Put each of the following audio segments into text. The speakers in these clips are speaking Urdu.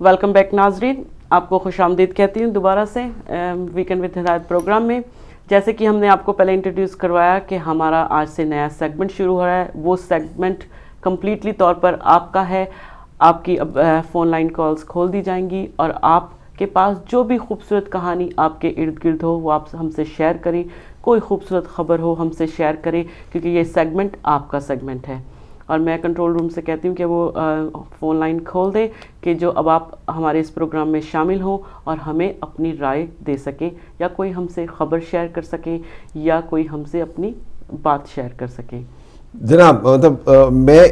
ویلکم بیک ناظرین، آپ کو خوش آمدید کہتی ہوں دوبارہ سے ویکنڈ وتھ ہدایت پروگرام میں. جیسے کہ ہم نے آپ کو پہلے انٹروڈیوس کروایا کہ ہمارا آج سے نیا سیگمنٹ شروع ہو رہا ہے. وہ سیگمنٹ کمپلیٹلی طور پر آپ کا ہے. آپ کی اب فون لائن کالز کھول دی جائیں گی اور آپ کے پاس جو بھی خوبصورت کہانی آپ کے ارد گرد ہو وہ آپ ہم سے شیئر کریں. کوئی خوبصورت خبر ہو ہم سے شیئر کریں، کیونکہ یہ سیگمنٹ آپ کا سیگمنٹ ہے. اور میں کنٹرول روم سے کہتی ہوں کہ وہ فون لائن کھول دیں کہ جو اب آپ ہمارے اس پروگرام میں شامل ہوں اور ہمیں اپنی رائے دے سکیں، یا کوئی ہم سے خبر شیئر کر سکیں یا کوئی ہم سے اپنی بات شیئر کر سکیں. جناب مطلب میں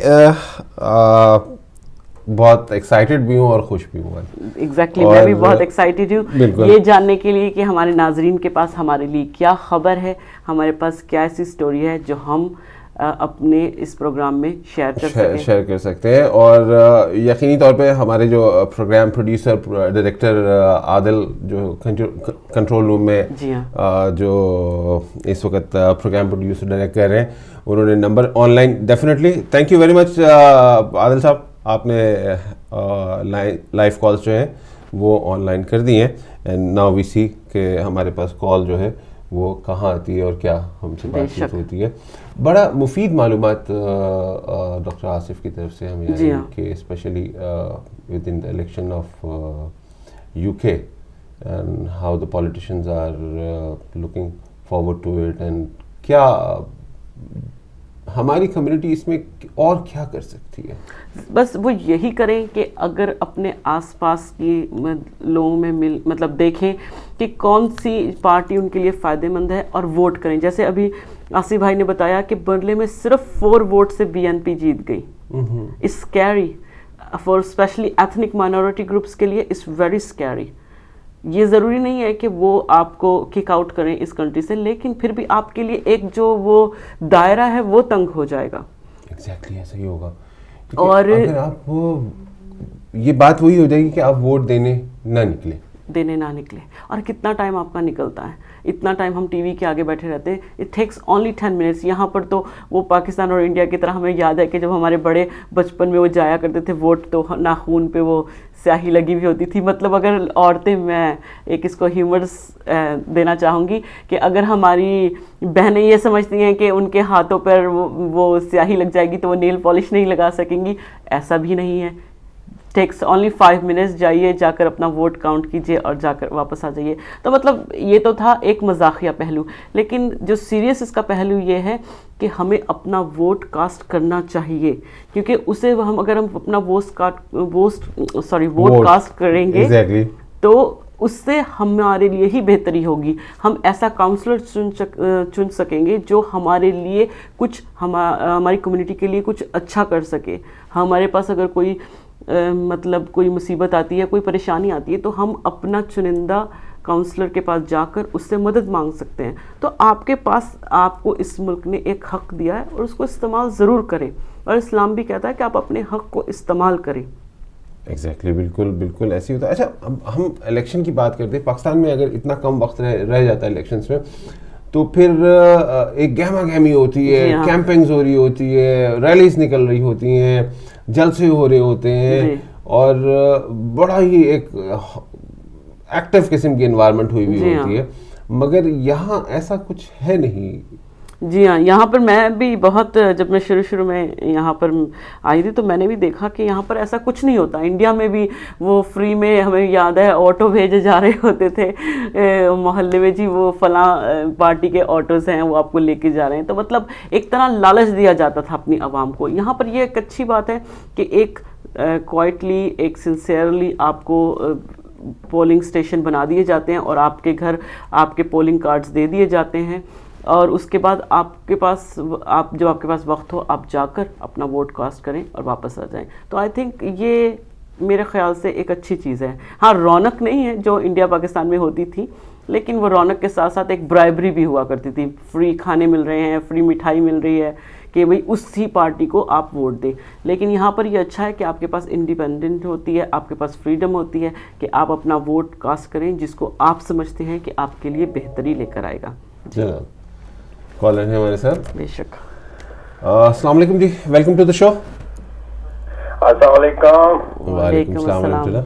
بہت ایکسائٹیڈ بھی ہوں اور خوش بھی ہوں. ایگزیکٹلی میں بھی بہت ایکسائٹیڈ ہوں یہ جاننے کے لیے کہ ہمارے ناظرین کے پاس ہمارے لیے کیا خبر ہے، ہمارے پاس کیا ایسی سٹوری ہے جو ہم اپنے اس پروگرام میں شیئر کر سکتے ہیں. اور یقینی طور پہ ہمارے جو پروگرام پروڈیوسر ڈائریکٹر عادل جو کنٹرول روم میں جو اس وقت پروگرام پروڈیوسر ڈائریکٹ کر رہے ہیں، انہوں نے number online definitely thank you very much Adil صاحب، آپ نے لائیو کالز جو ہیں وہ آن لائن کر دی ہیں. اینڈ ناؤ وی سی کہ ہمارے پاس کال جو ہے وہ کہاں آتی ہے اور کیا ہم سے بات چیت ہوتی ہے. بڑا مفید معلومات ڈاکٹر آصف کی طرف سے ہمیں آئی کہ specially with in the election of UK and how the politicians are looking forward to it, and کیا ہماری کمیونٹی اس میں اور کیا کر سکتی ہے. بس وہ یہی کریں کہ اگر اپنے آس پاس کی لوگوں میں مطلب دیکھیں کہ کون سی پارٹی ان کے لیے فائدہ مند ہے اور ووٹ کریں. جیسے ابھی آصف بھائی نے بتایا کہ برلے میں صرف 4 ووٹ سے BNP جیت گئی. It's scary for especially ethnic minority groups کے لیے، اٹس ویری اسکیری. یہ ضروری نہیں ہے کہ وہ آپ کو کک آؤٹ کریں اس کنٹری سے، لیکن پھر بھی آپ کے لیے ایک جو وہ دائرہ ہے وہ تنگ ہو جائے گا. ایگزیکٹلی ایسا ہی ہوگا. اور اگر آپ یہ بات وہی ہو جائے گی کہ آپ ووٹ دینے نہ نکلے. اور کتنا ٹائم آپ کا نکلتا ہے؟ اتنا ٹائم ہم ٹی وی کے آگے بیٹھے رہتے ہیں. It takes only 10 minutes. یہاں پر تو وہ پاکستان اور انڈیا کی طرح ہمیں یاد ہے کہ جب ہمارے بڑے بچپن میں وہ جایا کرتے تھے ووٹ تو ناخون پہ وہ سیاہی لگی ہوئی ہوتی تھی. مطلب اگر عورتیں، میں ایک اس کو ہیومرس دینا چاہوں گی کہ اگر ہماری بہنیں یہ سمجھتی ہیں کہ ان کے ہاتھوں پر وہ سیاہی لگ جائے گی تو وہ نیل پالش نہیں لگا سکیں گی، ایسا بھی نہیں ہے. Takes only 5 minutes. جائیے، جا کر اپنا ووٹ کاؤنٹ کیجیے اور جا کر واپس آ جائیے. تو مطلب یہ تو تھا ایک مزاحیہ پہلو، لیکن جو سیریس اس کا پہلو یہ ہے کہ ہمیں اپنا ووٹ کاسٹ کرنا چاہیے، کیونکہ اسے اگر ہم اپنا ووٹ کاسٹ کریں گے تو اس سے ہمارے لیے ہی بہتری ہوگی. ہم ایسا کاؤنسلر چن سکیں گے جو ہمارے لیے کچھ ہماری کمیونٹی کے لیے کچھ اچھا کر سکے. ہمارے پاس اگر کوئی کوئی مصیبت آتی ہے، کوئی پریشانی آتی ہے، تو ہم اپنا چنندہ کاؤنسلر کے پاس جا کر اس سے مدد مانگ سکتے ہیں. تو آپ کے پاس، آپ کو اس ملک نے ایک حق دیا ہے اور اس کو استعمال ضرور کریں. اور اسلام بھی کہتا ہے کہ آپ اپنے حق کو استعمال کریں. ایگزیکٹلی، بالکل ایسے ہی ہوتا ہے. اچھا، اب ہم الیکشن کی بات کرتے ہیں. پاکستان میں اگر اتنا کم وقت رہ جاتا ہے الیکشنز میں تو پھر ایک گہما گہمی ہوتی ہے، کیمپنگز ہو رہی ہوتی ہے، ریلیز نکل رہی ہوتی ہیں، جلسے ہو رہے ہوتے ہیں، اور بڑا ہی ایک ایکٹیو قسم کی انوائرمنٹ ہوئی ہوتی ہے. مگر یہاں ایسا کچھ ہے نہیں. جی ہاں، یہاں پر میں بھی بہت، جب میں شروع میں یہاں پر آئی تھی تو میں نے بھی دیکھا کہ یہاں پر ایسا کچھ نہیں ہوتا. انڈیا میں بھی وہ فری میں، ہمیں یاد ہے آٹو بھیجے جا رہے ہوتے تھے محلے میں، جی وہ فلاں پارٹی کے آٹوز ہیں وہ آپ کو لے کے جا رہے ہیں. تو مطلب ایک طرح لالچ دیا جاتا تھا اپنی عوام کو. یہاں پر یہ ایک اچھی بات ہے کہ ایک کوائٹلی، ایک سنسیئرلی آپ کو پولنگ اسٹیشن بنا دیے جاتے ہیں اور آپ کے گھر آپ کے پولنگ کارڈز دے دیے جاتے ہیں. اور اس کے بعد آپ کے پاس وقت ہو آپ جا کر اپنا ووٹ کاسٹ کریں اور واپس آ جائیں. تو آئی تھنک یہ میرے خیال سے ایک اچھی چیز ہے. ہاں، رونق نہیں ہے جو انڈیا پاکستان میں ہوتی تھی، لیکن وہ رونق کے ساتھ ساتھ ایک برائبری بھی ہوا کرتی تھی. فری کھانے مل رہے ہیں، فری مٹھائی مل رہی ہے کہ بھئی اسی پارٹی کو آپ ووٹ دیں. لیکن یہاں پر یہ اچھا ہے کہ آپ کے پاس انڈیپینڈنٹ ہوتی ہے، آپ کے پاس فریڈم ہوتی ہے کہ آپ اپنا ووٹ کاسٹ کریں جس کو آپ سمجھتے ہیں کہ آپ کے لیے بہتری لے کر آئے گا. کالر ہے ہمارے ساتھ. بے شک. السلام علیکم جی، ویلکم ٹو دا شو. السلام علیکم. وعلیکم السلام ورحمۃ اللہ.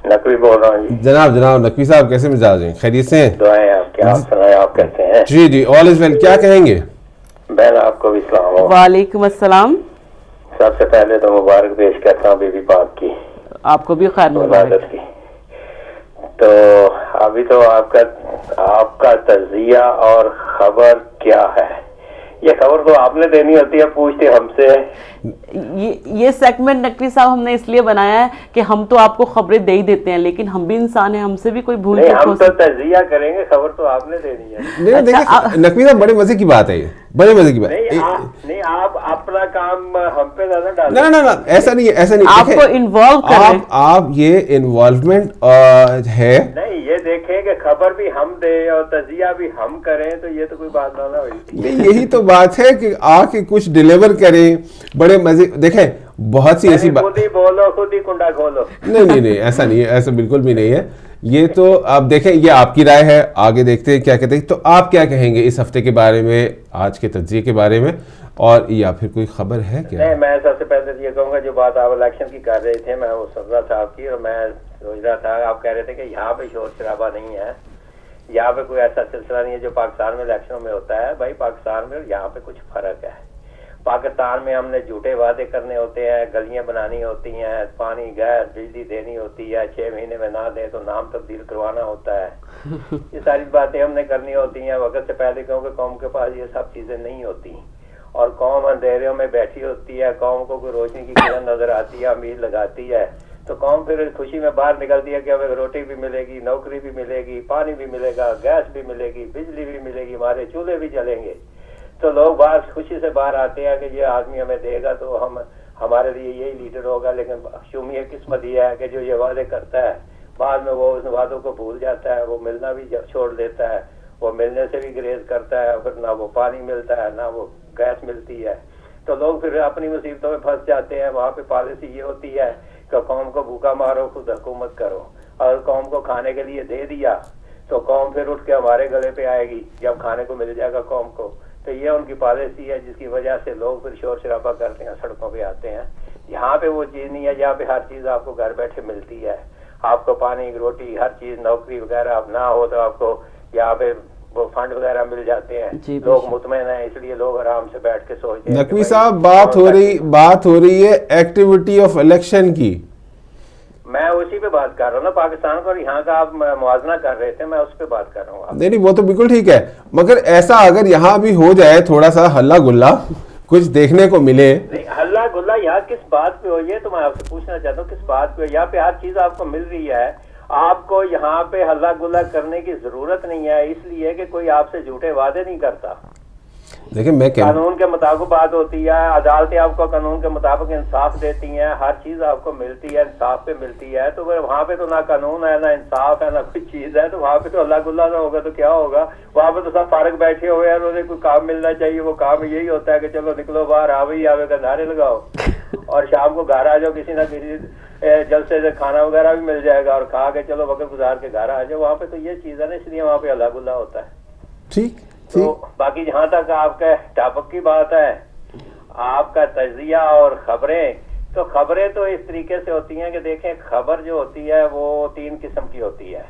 نقوی بول رہا ہوں جی. جناب نقوی صاحب کیسے مزاج ہیں؟ خیریت سے ہیں؟ دعائیں آپ کی, آپ سنائیں آپ کیسے ہیں؟ جی آل از ویل. کیا کہیں گے؟ بہن آپ کو بھی سلام ہو. وعلیکم السلام. سب سے پہلے تو مبارک پیش کرتا ہوں بی بی پاک کی, آپ کو بھی خیر مبارک. کی. تو ابھی تو آپ کا تجزیہ اور خبر کیا ہے؟ یہ خبر تو آپ نے دینی ہوتی ہے, پوچھتے ہم سے. یہ سیگمنٹ نقوی صاحب ہم نے اس لیے بنایا ہے کہ ہم تو آپ کو خبریں دے ہی دیتے ہیں, لیکن ہم بھی انسان ہیں, ہم سے بھی کوئی بھول نہیں, ہم تو تجزیہ کریں گے, خبر تو آپ نے دینی ہے. نہیں دیکھیں نقوی صاحب بڑے مزے کی بات ہے, یہ بڑے مزے کی بات. نہیں آپ اپنا کام ہم پہ زیادہ ڈالیں. نہ ایسا نہیں آپ کو انوالو کریں. آپ یہ انوالومنٹ ہے. نہیں یہ دیکھیں کہ خبر بھی ہم دیں اور تجزیہ بھی ہم کریں, تو یہ تو کوئی بات نہ ہوئی. نہیں یہی تو بات ہے کہ آ کے کچھ ڈیلیور کریں, بڑے مزے. دیکھیں بہت سی ایسی بات, خود ہی بولو خود ہی کنڈا کھولو. نہیں ایسا نہیں ہے, ایسا بالکل بھی نہیں ہے. یہ تو آپ دیکھیں, یہ آپ کی رائے ہے, آگے دیکھتے ہیں کیا کہتے ہیں. تو آپ کیا کہیں گے اس ہفتے کے بارے میں, آج کے تجزیے کے بارے میں, اور یا پھر کوئی خبر ہے کیا؟ نہیں, میں سب سے پہلے یہ کہوں گا, جو بات آپ الیکشن کی کر رہے تھے, میں وہ سن رہا تھا آپ کی, اور میں سوچ رہا تھا آپ کہہ رہے تھے کہ یہاں پہ شور شرابہ نہیں ہے, یہاں پہ کوئی ایسا سلسلہ نہیں ہے جو پاکستان میں الیکشنوں میں ہوتا ہے. بھائی پاکستان میں اور یہاں پہ کچھ فرق ہے. پاکستان میں ہم نے جھوٹے وعدے کرنے ہوتے ہیں, گلیاں بنانی ہوتی ہیں, پانی گیس بجلی دینی ہوتی ہے, 6 مہینے میں نہ دیں تو نام تبدیل کروانا ہوتا ہے. یہ ساری باتیں ہم نے کرنی ہوتی ہیں وقت سے پہلے, کیونکہ قوم کے پاس یہ سب چیزیں نہیں ہوتی, اور قوم اندھیروں میں بیٹھی ہوتی ہے. قوم کو کوئی روشنی کی کرن نظر آتی ہے, امید لگاتی ہے, تو قوم پھر خوشی میں باہر نکلتی ہے کہ ہمیں روٹی بھی ملے گی, نوکری بھی ملے گی, پانی بھی ملے گا, گیس بھی ملے گی, بجلی بھی ملے گی, ہمارے چولہے بھی جلیں گے. تو لوگ باہر خوشی سے باہر آتے ہیں کہ یہ آدمی ہمیں دے گا تو ہمارے لیے یہی لیڈر ہوگا. لیکن شومی قسمت یہ ہے کہ جو یہ وعدے کرتا ہے, بعد میں وہ اس وعدوں کو بھول جاتا ہے, وہ ملنا بھی چھوڑ دیتا ہے, وہ ملنے سے بھی گریز کرتا ہے, پھر نہ وہ پانی ملتا ہے نہ وہ گیس ملتی ہے. تو لوگ پھر اپنی مصیبتوں میں پھنس جاتے ہیں. وہاں پہ پالیسی یہ ہوتی ہے کہ قوم کو بھوکا مارو, خود حکومت کرو, اور قوم کو کھانے کے لیے دے دیا تو قوم پھر اٹھ کے ہمارے گلے پہ آئے گی جب کھانے کو مل جائے گا قوم کو. تو یہ ان کی پالیسی ہے, جس کی وجہ سے لوگ پھر شور شرابہ کرتے ہیں, سڑکوں پہ آتے ہیں. یہاں پہ وہ چیز نہیں ہے, جہاں پہ ہر چیز آپ کو گھر بیٹھے ملتی ہے. آپ کو پانی, روٹی, ہر چیز, نوکری وغیرہ آپ نہ ہو تو آپ کو یہاں پہ وہ فنڈ وغیرہ مل جاتے ہیں. لوگ مطمئن ہیں, اس لیے لوگ آرام سے بیٹھ کے سوچتے ہیں. نقوی صاحب بات ہو رہی ہے ایکٹیویٹی آف الیکشن کی. میں اسی پہ بات کر رہا ہوں نا, پاکستان کو اور یہاں کا آپ موازنہ کر رہے تھے, میں اس پہ بات کر رہا ہوں. نہیں وہ تو بالکل ٹھیک ہے, مگر ایسا اگر یہاں بھی ہو جائے تھوڑا سا ہلا گلا, کچھ دیکھنے کو ملے. نہیں, ہلا گلا یہاں کس بات پہ ہو, یہ تو میں آپ سے پوچھنا چاہتا ہوں کس بات پہ ہو. یہاں پہ ہر چیز آپ کو مل رہی ہے, آپ کو یہاں پہ ہلا گلا کرنے کی ضرورت نہیں ہے, اس لیے کہ کوئی آپ سے جھوٹے وعدے نہیں کرتا. دیکھیں میں قانون کے مطابق بات ہوتی ہے, عدالتیں آپ کو قانون کے مطابق انصاف دیتی ہیں, ہر چیز آپ کو ملتی ہے, انصاف پہ ملتی ہے. تو وہاں پہ تو نہ قانون ہے, نہ انصاف ہے, نہ کوئی چیز ہے, تو وہاں پہ تو اللہ گلہ نہ ہوگا تو کیا ہوگا. وہاں پہ تو سب فارغ بیٹھے ہوئے ہیں, انہیں کوئی کام ملنا چاہیے. وہ کام یہی ہوتا ہے کہ چلو نکلو باہر, آوے کا نعرے لگاؤ, اور شام کو گھر آ جاؤ, کسی نہ کسی جلسے سے کھانا وغیرہ بھی مل جائے گا, اور کھا کے چلو وقت گزار کے گھر آ جاؤ. وہاں پہ تو یہ چیز ہے نا, اس لیے وہاں پہ اللہ گلہ ہوتا ہے. ٹھیک. تو باقی جہاں تک آپ کے ٹاپک کی بات ہے, آپ کا تجزیہ اور خبریں, تو خبریں تو اس طریقے سے ہوتی ہیں کہ دیکھیں, خبر جو ہوتی ہے وہ 3 قسم کی ہوتی ہے.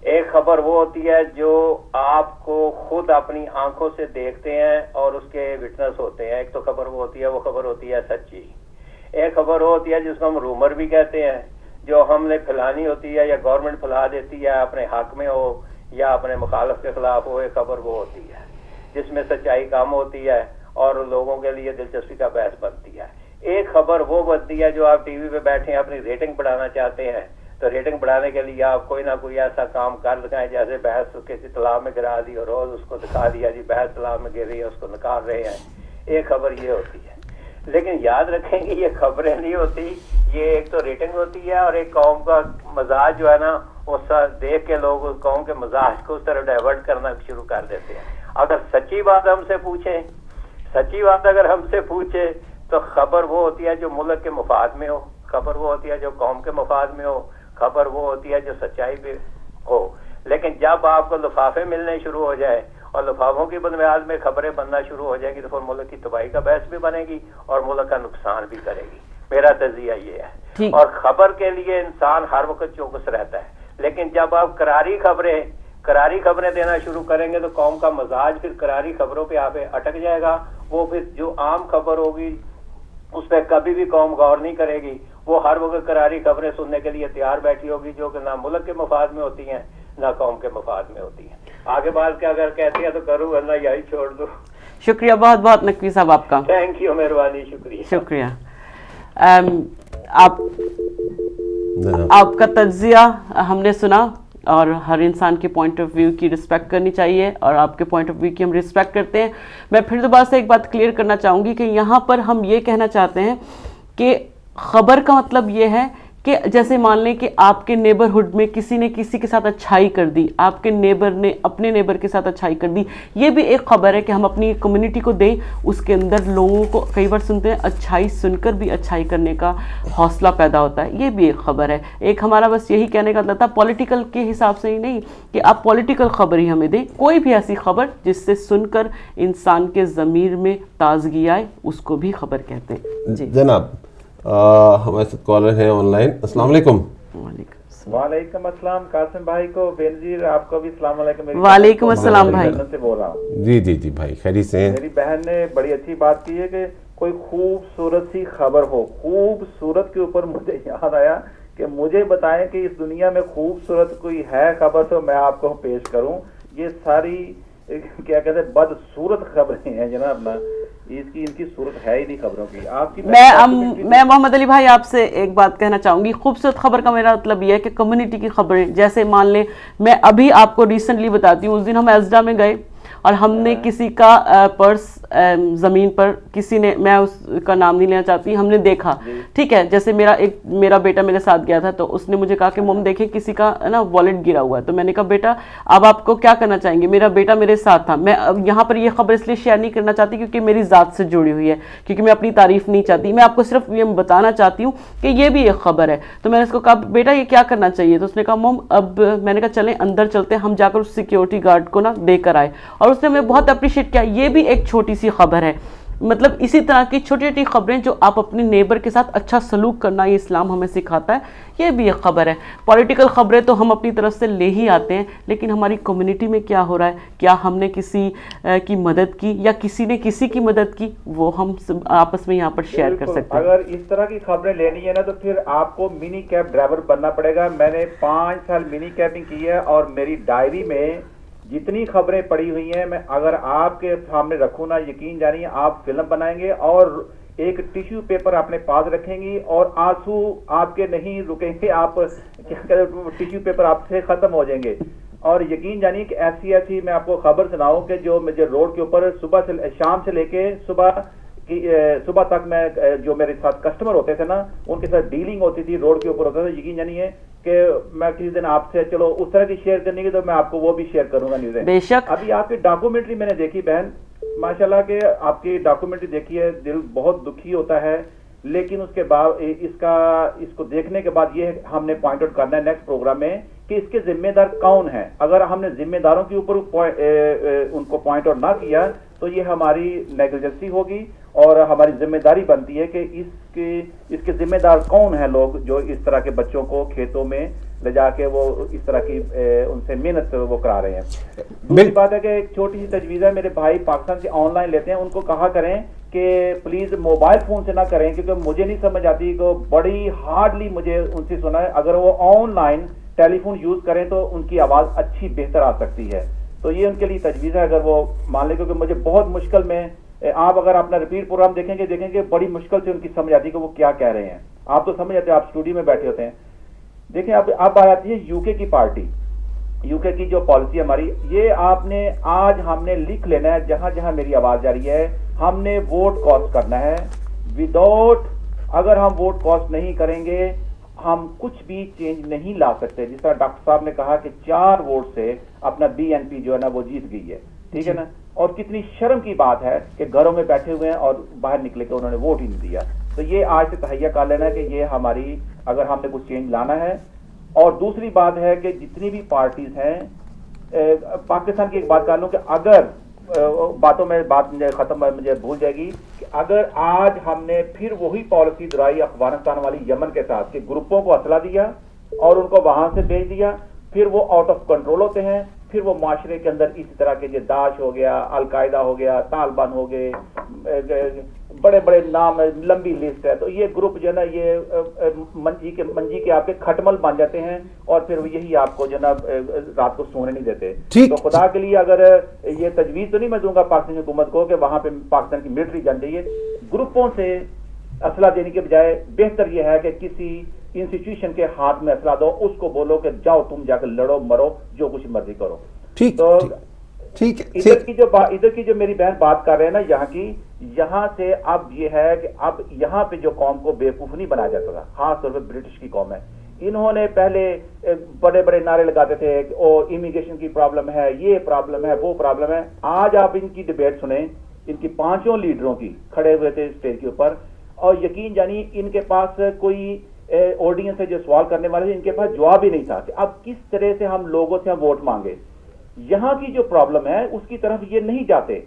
ایک خبر وہ ہوتی ہے جو آپ کو خود اپنی آنکھوں سے دیکھتے ہیں اور اس کے وٹنس ہوتے ہیں. ایک تو خبر وہ خبر ہوتی ہے سچی. ایک خبر وہ ہوتی ہے جس کو ہم رومر بھی کہتے ہیں, جو ہم نے پھیلانی ہوتی ہے, یا گورنمنٹ پھیلا دیتی ہے, اپنے حق میں ہو یا اپنے مخالف کے خلاف ہو. ایک خبر وہ ہوتی ہے جس میں سچائی کم ہوتی ہے اور لوگوں کے لیے دلچسپی کا باعث بنتی ہے. ایک خبر وہ بنتی ہے جو آپ ٹی وی پہ بیٹھے ہیں, اپنی ریٹنگ بڑھانا چاہتے ہیں, تو ریٹنگ بڑھانے کے لیے آپ کوئی نہ کوئی ایسا کام کر دکھائیں, جیسے بحث کسی تالاب میں گرا دی اور روز اس کو دکھا دیا جی بحث تالاب میں گر رہی ہے, اس کو نکال رہے ہیں. ایک خبر یہ ہوتی ہے. لیکن یاد رکھیں کہ یہ خبریں نہیں ہوتی, یہ ایک تو ریٹنگ ہوتی ہے, اور ایک قوم کا مزاج جو ہے نا, وہ دیکھ کے لوگ اس قوم کے مزاج کو اس طرح ڈائیورٹ کرنا شروع کر دیتے ہیں. اگر سچی بات ہم سے پوچھیں, اگر ہم سے پوچھے تو خبر وہ ہوتی ہے جو ملک کے مفاد میں ہو, خبر وہ ہوتی ہے جو قوم کے مفاد میں ہو, خبر وہ ہوتی ہے جو سچائی پہ ہو. لیکن جب آپ کو لفافے ملنے شروع ہو جائے اور لفافوں کی بنیاد میں خبریں بننا شروع ہو جائیں گی, تو پھر ملک کی تباہی کا باعث بھی بنے گی اور ملک کا نقصان بھی کرے گی. میرا تجزیہ یہ ہے. اور خبر کے لیے انسان ہر وقت چوکس رہتا ہے, لیکن جب آپ کراری خبریں دینا شروع کریں گے تو قوم کا مزاج پھر کراری خبروں پہ آپ اٹک جائے گا. وہ پھر جو عام خبر ہوگی اس پہ کبھی بھی قوم غور نہیں کرے گی. وہ ہر وقت کراری خبریں سننے کے لیے تیار بیٹھی ہوگی, جو کہ نہ ملک کے مفاد میں ہوتی ہیں نہ قوم کے مفاد میں ہوتی ہیں. آگے بات کیا اگر کہتے ہیں تو کروں, ورنہ یہی چھوڑ دو. شکریہ بہت بہت نقوی صاحب آپ کا. تھینک یو, مہربانی, شکریہ. آپ کا تجزیہ ہم نے سنا, اور ہر انسان کے پوائنٹ آف ویو کی رسپیکٹ کرنی چاہیے, اور آپ کے پوائنٹ آف ویو کی ہم رسپیکٹ کرتے ہیں. میں پھر دوبارہ سے ایک بات کلیئر کرنا چاہوں گی کہ یہاں پر ہم یہ کہنا چاہتے ہیں کہ خبر کا مطلب یہ ہے کہ جیسے مان لیں کہ آپ کے نیبرہڈ میں کسی نے کسی کے ساتھ اچھائی کر دی, آپ کے نیبر نے اپنے نیبر کے ساتھ اچھائی کر دی, یہ بھی ایک خبر ہے کہ ہم اپنی کمیونٹی کو دیں. اس کے اندر لوگوں کو کئی بار سنتے ہیں اچھائی سن کر بھی اچھائی کرنے کا حوصلہ پیدا ہوتا ہے, یہ بھی ایک خبر ہے. ایک ہمارا بس یہی کہنے کا مطلب تھا, پولیٹیکل کے حساب سے ہی نہیں کہ آپ پولیٹیکل خبر ہی ہمیں دیں, کوئی بھی ایسی خبر جس سے سن کر انسان کے ضمیر میں تازگی آئے اس کو بھی خبر کہتے ہیں. جی جناب, ہمارے ساتھ کالر ہیں آن لائن. السلام علیکم. وعلیکم السلام. قاسم بھائی کو, بینظیر آپ کو بھی السلام علیکم. وعلیکم السلام بھائی. سے بول رہا ہوں. جی جی جی بھائی, خیریت سے ہیں؟ میری بہن نے بڑی اچھی بات کی ہے کہ کوئی خوبصورت سی خبر ہو. خوبصورت کے اوپر مجھے یاد آیا کہ مجھے بتائیں کہ اس دنیا میں خوبصورت کوئی ہے خبر تو میں آپ کو پیش کروں. یہ ساری کیا کہتے ہیں بدصورت خبریں ہیں جناب نا, ان کی صورت ہے ہی نہیں خبروں کی. آپ کی میں محمد علی بھائی آپ سے ایک بات کہنا چاہوں گی. خوبصورت خبر کا میرا مطلب یہ ہے کہ کمیونٹی کی خبریں, جیسے مان لیں میں ابھی آپ کو ریسنٹلی بتاتی ہوں, اس دن ہم ایزڈا میں گئے اور ہم نے کسی کا پرس زمین پر, کسی نے, میں اس کا نام نہیں لینا چاہتی, ہم نے دیکھا, ٹھیک ہے, جیسے میرا بیٹا میرے ساتھ گیا تھا تو اس نے مجھے کہا کہ مم دیکھیں کسی کا نا والیٹ گرا ہوا ہے. تو میں نے کہا بیٹا اب آپ کو کیا کرنا چاہیں گے, میرا بیٹا میرے ساتھ تھا. میں یہاں پر یہ خبر اس لیے شیئر نہیں کرنا چاہتی کیونکہ میری ذات سے جڑی ہوئی ہے, کیونکہ میں اپنی تعریف نہیں چاہتی, میں آپ کو صرف یہ بتانا چاہتی ہوں کہ یہ بھی ایک خبر ہے. تو میں نے اس کو کہا بیٹا یہ کیا کرنا چاہیے, تو اس نے کہا مم اب, میں نے کہا چلیں اندر چلتے ہیں, ہم جا کر اس سیکیورٹی گارڈ کو نا دے کر آئے, اور اس نے ہمیں بہت اپریشیٹ کیا. یہ بھی ایک چھوٹی سی خبر ہے. مطلب اسی طرح کی چھوٹی چھوٹی خبریں جو آپ اپنے نیبر کے ساتھ اچھا سلوک کرنا, یہ اسلام ہمیں سکھاتا ہے, یہ بھی ایک خبر ہے. پولیٹیکل خبریں تو ہم اپنی طرف سے لے ہی آتے ہیں, لیکن ہماری کمیونٹی میں کیا ہو رہا ہے, کیا ہم نے کسی کی مدد کی یا کسی نے کسی کی مدد کی, وہ ہم آپس میں یہاں پر شیئر کر سکتے ہیں. اگر اس طرح کی خبریں لینی ہے نا تو پھر آپ کو منی کیب ڈرائیور بننا پڑے گا. میں نے 5 سال منی کیبنگ کی ہے اور میری ڈائری میں جتنی خبریں پڑی ہوئی ہیں میں اگر آپ کے سامنے رکھوں نا, یقین جانیے آپ فلم بنائیں گے, اور ایک ٹیشو پیپر اپنے پاس رکھیں گی اور آنسو آپ کے نہیں رکیں گے, آپ کیا کہتے ہیں ٹیشو پیپر آپ سے ختم ہو جائیں گے. اور یقین جانیے کہ ایسی میں آپ کو خبر سناؤں کہ جو مجھے روڈ کے اوپر صبح سے شام سے لے کے صبح تک میں جو میرے ساتھ کسٹمر ہوتے تھے نا, ان کے ساتھ ڈیلنگ ہوتی تھی, روڈ کے اوپر ہوتا تھا. یقین جانیے کہ میں کسی دن آپ سے, چلو اس طرح کی شیئر کرنے کی تو میں آپ کو وہ بھی شیئر کروں گا نیوزیں. بے شک. ابھی آپ کی ڈاکومنٹری میں نے دیکھی بہن, ماشاءاللہ کہ آپ کی ڈاکومنٹری دیکھی ہے, دل بہت دکھی ہوتا ہے, لیکن اس کے بعد اس کو دیکھنے کے بعد یہ ہم نے پوائنٹ آؤٹ کرنا ہے نیکسٹ پروگرام میں کہ اس کے ذمہ دار کون ہیں. اگر ہم نے ذمہ داروں کے اوپر ان کو پوائنٹ آؤٹ نہ کیا تو یہ ہماری نیگلیجنسی ہوگی, اور ہماری ذمہ داری بنتی ہے کہ اس کے ذمہ دار کون ہیں لوگ جو اس طرح کے بچوں کو کھیتوں میں لے جا کے وہ اس طرح کی ان سے محنت وہ کرا رہے ہیں. دوسری بات ہے کہ ایک چھوٹی سی تجویز ہے, میرے بھائی پاکستان سے آن لائن لیتے ہیں, ان کو کہا کریں کہ پلیز موبائل فون سے نہ کریں, کیونکہ مجھے نہیں سمجھ آتی کہ بڑی ہارڈلی مجھے ان سے سنا ہے. اگر وہ online telephone use کریں تو ان کی آواز اچھی بہتر آ سکتی ہے. تو یہ ان کے لیے تجویز ہے اگر وہ مان لیں, کیونکہ مجھے بہت مشکل میں, آپ اگر اپنا ریپیٹ پروگرام دیکھیں گے بڑی مشکل سے ان کی سمجھ آتی ہے کہ وہ کیا کہہ رہے ہیں. آپ تو سمجھ آتے ہیں, آپ اسٹوڈیو میں بیٹھے ہوتے ہیں. دیکھیں اب آ جاتی ہے یو کے کی پارٹی, یو کے کی جو پالیسی ہماری, یہ آپ نے آج ہم نے لکھ لینا ہے جہاں جہاں میری آواز جا رہی ہے, ہم نے ووٹ کاسٹ کرنا ہے. وداؤٹ, اگر ہم ووٹ کاسٹ نہیں کریں گے ہم کچھ بھی چینج نہیں لا سکتے. جس طرح ڈاکٹر صاحب نے کہا کہ 4 ووٹ سے اپنا BNP جو ہے نا وہ جیت گئی ہے, ٹھیک ہے نا. اور کتنی شرم کی بات ہے کہ گھروں میں بیٹھے ہوئے ہیں اور باہر نکلے کے انہوں نے ووٹ ہی نہیں دیا. تو یہ آج سے تہیہ کر لینا ہے کہ یہ ہماری, اگر ہم نے کچھ چینج لانا ہے. اور دوسری بات ہے کہ جتنی بھی پارٹیز ہیں, پاکستان کی ایک بات کر لوں کہ اگر باتوں میں بات ختم مجھے بھول جائے گی کہ اگر آج ہم نے پھر وہی پالیسی دہرائی افغانستان والی یمن کے ساتھ کہ گروپوں کو اسلحہ دیا اور ان کو وہاں سے بھیج دیا، پھر وہ آؤٹ آف کنٹرول ہوتے ہیں، پھر وہ معاشرے کے اندر اسی طرح کے داعش ہو گیا، القاعدہ ہو گیا، طالبان ہو گئے، بڑے بڑے نام، لمبی لسٹ ہے، تو یہ گروپ جو ہے نا یہ منجی کے آپ کے کھٹمل بن جاتے ہیں اور پھر یہی آپ کو جو ہے نا رات کو سونے نہیں دیتے. تو خدا کے لیے اگر یہ تجویز تو نہیں میں دوں گا پاکستانی حکومت کو کہ وہاں پہ پاکستان کی ملٹری جان چاہیے، گروپوں سے اسلحہ دینے کے بجائے بہتر یہ ہے کہ کسی انسٹیٹیوشن کے ہاتھ میں اسلحہ دو، اس کو بولو کہ جاؤ تم جا کے لڑو مرو جو کچھ مرضی کرو. تو ادھر کی جو میری بہن بات کر رہے ہیں نا یہاں سے اب یہ ہے کہ اب یہاں پہ جو قوم کو بیوقوف نہیں بنایا جاتا تھا، خاص طور پہ برٹش کی قوم ہے، انہوں نے پہلے بڑے بڑے نعرے لگاتے تھے کہ او امیگریشن کی پرابلم ہے، یہ پرابلم ہے، وہ پرابلم ہے. آج آپ ان کی ڈیبیٹ سنیں، ان کی 5 لیڈروں کی کھڑے ہوئے تھے اسٹیج کے اوپر، اور یقین جانی ان کے پاس کوئی آڈینس ہے جو سوال کرنے والے تھے، ان کے پاس جواب ہی نہیں تھا کہ اب کس طرح سے ہم لوگوں سے ووٹ مانگے. یہاں کی جو پرابلم ہے اس کی طرف یہ نہیں جاتے.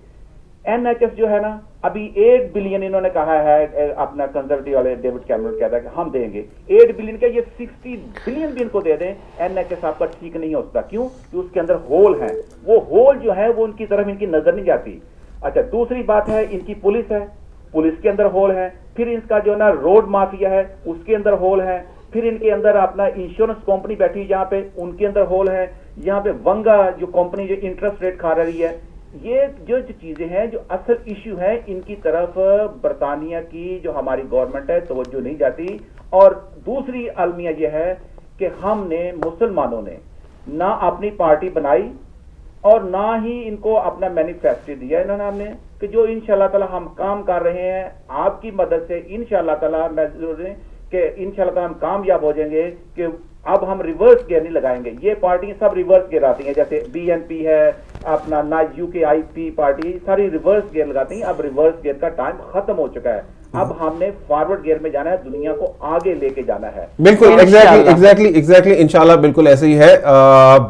این ایچ ایس جو ہے نا ابھی 8 بلین انہوں نے کہا ہے، اپنا کنزرویٹو والے ڈیوڈ کیمرون کہتا ہے کہ ہم دیں گے 8 بلین کا، یہ 60 بلین بھی ان کو دے دیں، این ایچ ایس آپ کا ٹھیک نہیں ہو سکتا. کیوں کہ اس کے اندر ہول ہیں، وہ ہول جو ہے وہ ان کی طرف ان کی نظر نہیں جاتی. اچھا دوسری بات ہے ان کی پولیس ہے، پولیس کے اندر ہول ہے، پھر ان کا جو نا روڈ مافیا ہے اس کے اندر ہول ہے، پھر ان کے اندر اپنا انشورنس کمپنی بیٹھی جہاں پہ ان کے اندر ہول ہے، یہاں پہ ونگا جو کمپنی جو انٹرسٹ ریٹ کھا رہی ہے. یہ جو چیزیں ہیں جو اصل ایشو ہے ان کی طرف برطانیہ کی جو ہماری گورنمنٹ ہے توجہ نہیں جاتی. اور دوسری المیہ یہ ہے کہ ہم نے مسلمانوں نے نہ اپنی پارٹی بنائی اور نہ ہی ان کو اپنا مینیفیسٹو دیا انہوں نے ہم نے کہ جو انشاءاللہ تعالی ہم کام کر رہے ہیں آپ کی مدد سے انشاءاللہ تعالی میں ضرور کہ انشاءاللہ تعالی ہم کامیاب ہو جائیں گے کہ اب ہم ریورس گیئر نہیں لگائیں گے. یہ پارٹیاں سب ریورس گیئر آتی ہیں، جیسے بی این پی ہے، اپنا نا یو کے آئی پی پارٹی ساری ریورس گیئر لگاتی ہیں. اب ریورس گیئر کا ٹائم ختم ہو چکا ہے، اب ہم نے فارورڈ گیئر میں جانا ہے، دنیا کو آگے لے کے جانا ہے. بالکل ایگزیکٹلی انشاءاللہ بالکل ایسے ہی ہے.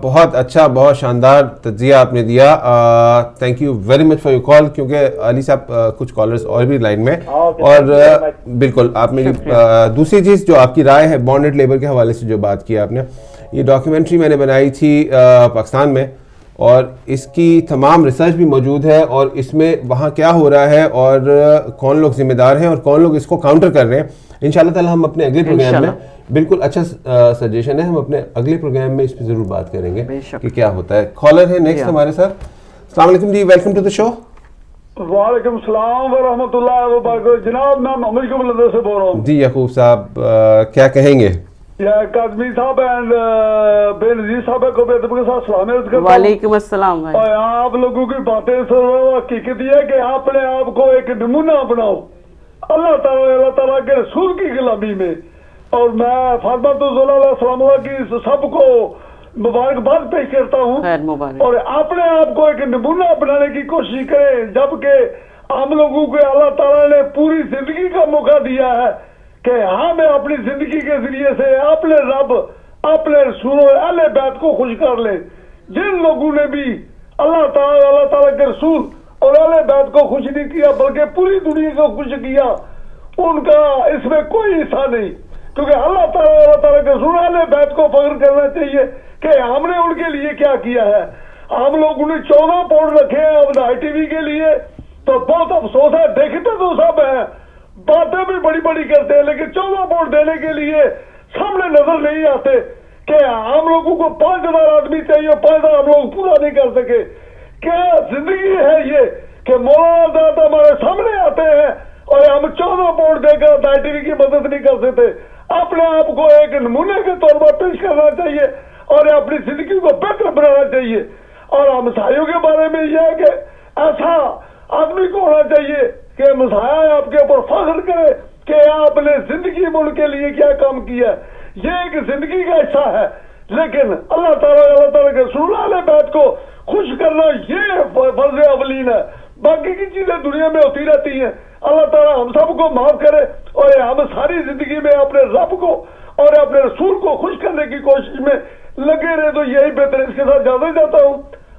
بہت اچھا، بہت شاندار تجزیہ آپ نے دیا. Thank you very much for your call, کیونکہ علی صاحب کچھ کالرز اور بھی لائن میں. اور بالکل آپ نے دوسری چیز جو آپ کی رائے ہے بانڈڈ لیبر کے حوالے سے جو بات کی آپ نے، یہ ڈاکیومنٹری میں نے بنائی تھی پاکستان میں، اور اس کی تمام ریسرچ بھی موجود ہے، اور اس میں وہاں کیا ہو رہا ہے اور کون لوگ ذمہ دار ہیں اور کون لوگ اس کو کاؤنٹر کر رہے ہیں. انشاءاللہ تعالی ہم اپنے اگلے پروگرام میں، بالکل اچھا سجیشن ہے، ہم اپنے اگلے پروگرام میں اس پہ ضرور بات کریں گے کہ کیا ہوتا ہے. کالر ہے نیکسٹ ہمارے ساتھ. السلام علیکم جی، ویلکم ٹو دا شو. وعلیکم السلام ورحمۃ اللہ وبرکاتہ. جناب میں محمد یعقوب سے بول رہا ہوں. جی یعقوب صاحب کیا کہیں گے؟ قادمی صاحب اینڈ بے نظیر صاحب کو بے ادب کے ساتھ سلام عرض کرتا ہوں. وعلیکم السلام. اور آپ لوگوں کی باتیں حقیقت یہ ہے کہ اپنے آپ کو ایک نمونہ بناؤ اللہ تعالیٰ کے رسول کی غلامی میں. اور میں فاطمہ صلی اللہ علیہ وسلم کی سب کو مبارکباد پیش کرتا ہوں، اور اپنے آپ کو ایک نمونہ بنانے کی کوشش کریں. جبکہ ہم لوگوں کو اللہ تعالیٰ نے پوری زندگی کا موقع دیا ہے کہ ہم اپنی زندگی کے ذریعے سے اپنے رب، اپنے رسول اہل بیت کو خوش کر لیں. جن لوگوں نے بھی اللہ تعالیٰ کے رسول اور اہل بیت کو خوش نہیں کیا بلکہ پوری دنیا کو خوش کیا، ان کا اس میں کوئی حصہ نہیں. کیونکہ اللہ تعالیٰ کے رسول اہل بیت کو فخر کرنا چاہیے کہ ہم نے ان کے لیے کیا کیا ہے. ہم لوگوں نے 14 پاؤنڈ رکھے ہیں اب ٹی وی کے لیے، تو بہت افسوس ہے. دیکھتے تو سب ہیں، باتیں بھی بڑی بڑی کرتے ہیں، لیکن 14 ووٹ دینے کے لیے سامنے نظر نہیں آتے کہ ہم لوگوں کو 5000 آدمی چاہیے، 5000 ہم لوگ پورا نہیں کر سکے. کیا زندگی ہے یہ کہ مولانا دادا ہمارے سامنے آتے ہیں اور ہم 14 ووٹ دے کر ٹی وی کی مدد نہیں کر سکتے. اپنے آپ کو ایک نمونے کے طور پر پیش کرنا چاہیے اور اپنی زندگی کو بہتر بنانا چاہیے. اور ہمسایوں کے بارے میں یہ ہے کہ ایسا آدمی کو ہونا چاہیے کہ مسائل آپ کے اوپر فخر کرے کہ آپ نے زندگی میں ان کے لیے کیا کام کیا. یہ ایک زندگی کا حصہ ہے، لیکن اللہ تعالیٰ کے رسول اہل بیت کو خوش کرنا یہ فرض اولین ہے. باقی کی چیزیں دنیا میں ہوتی رہتی ہیں. اللہ تعالیٰ ہم سب کو معاف کرے اور ہم ساری زندگی میں اپنے رب کو اور اپنے رسول کو خوش کرنے کی کوشش میں لگے رہے. تو یہی بہتر. اس کے ساتھ جاتا ہوں.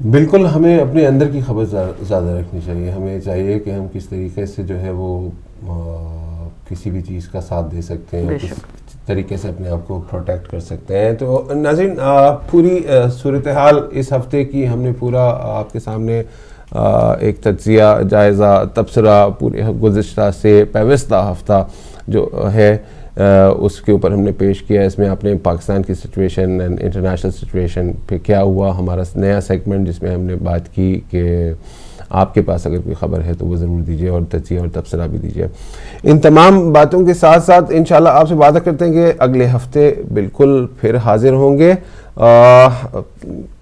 بالکل ہمیں اپنے اندر کی خبر زیادہ رکھنی چاہیے. ہمیں چاہیے کہ ہم کس طریقے سے جو ہے وہ کسی بھی چیز کا ساتھ دے سکتے ہیں, کس طریقے سے اپنے آپ کو پروٹیکٹ کر سکتے ہیں. تو ناظرین پوری صورتحال اس ہفتے کی ہم نے پورا آپ کے سامنے ایک تجزیہ, جائزہ, تبصرہ پورے گزشتہ سے پیوستہ ہفتہ جو ہے اس کے اوپر ہم نے پیش کیا. اس میں آپ نے پاکستان کی سچویشن اینڈ انٹرنیشنل سچویشن پہ کیا ہوا, ہمارا نیا سیگمنٹ جس میں ہم نے بات کی کہ آپ کے پاس اگر کوئی خبر ہے تو وہ ضرور دیجیے, اور تجزیہ اور تبصرہ بھی دیجیے. ان تمام باتوں کے ساتھ ساتھ انشاءاللہ آپ سے وعدہ کرتے ہیں کہ اگلے ہفتے بالکل پھر حاضر ہوں گے.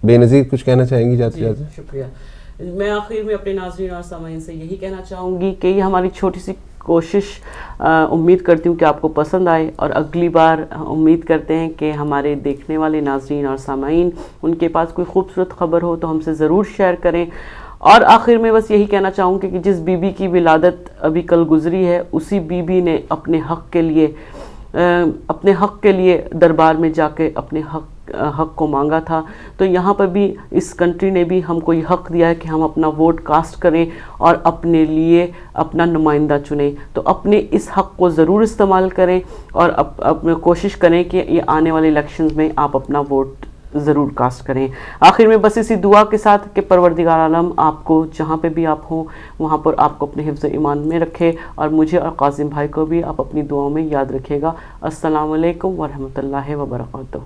بے نظیر کچھ کہنا چاہیں گی جاتے جاتے؟ شکریہ. میں آخر میں اپنے ناظرین اور سامعین سے یہی کہنا چاہوں گی کہ یہ ہماری چھوٹی سی کوشش امید کرتی ہوں کہ آپ کو پسند آئے, اور اگلی بار امید کرتے ہیں کہ ہمارے دیکھنے والے ناظرین اور سامعین ان کے پاس کوئی خوبصورت خبر ہو تو ہم سے ضرور شیئر کریں. اور آخر میں بس یہی کہنا چاہوں گی کہ جس بی بی کی ولادت ابھی کل گزری ہے, اسی بی بی نے اپنے حق کے لیے دربار میں جا کے اپنے حق کو مانگا تھا. تو یہاں پر بھی اس کنٹری نے بھی ہم کو یہ حق دیا ہے کہ ہم اپنا ووٹ کاسٹ کریں اور اپنے لیے اپنا نمائندہ چنیں. تو اپنے اس حق کو ضرور استعمال کریں, اور اپنے کوشش کریں کہ یہ آنے والے الیکشنز میں آپ اپنا ووٹ ضرور کاسٹ کریں. آخر میں بس اسی دعا کے ساتھ کہ پروردگار عالم آپ کو جہاں پہ بھی آپ ہوں وہاں پر آپ کو اپنے حفظ ایمان میں رکھے, اور مجھے اور قاسم بھائی کو بھی آپ اپنی دعاؤں میں یاد رکھیے گا. السلام علیکم ورحمۃ اللہ وبرکاتہ.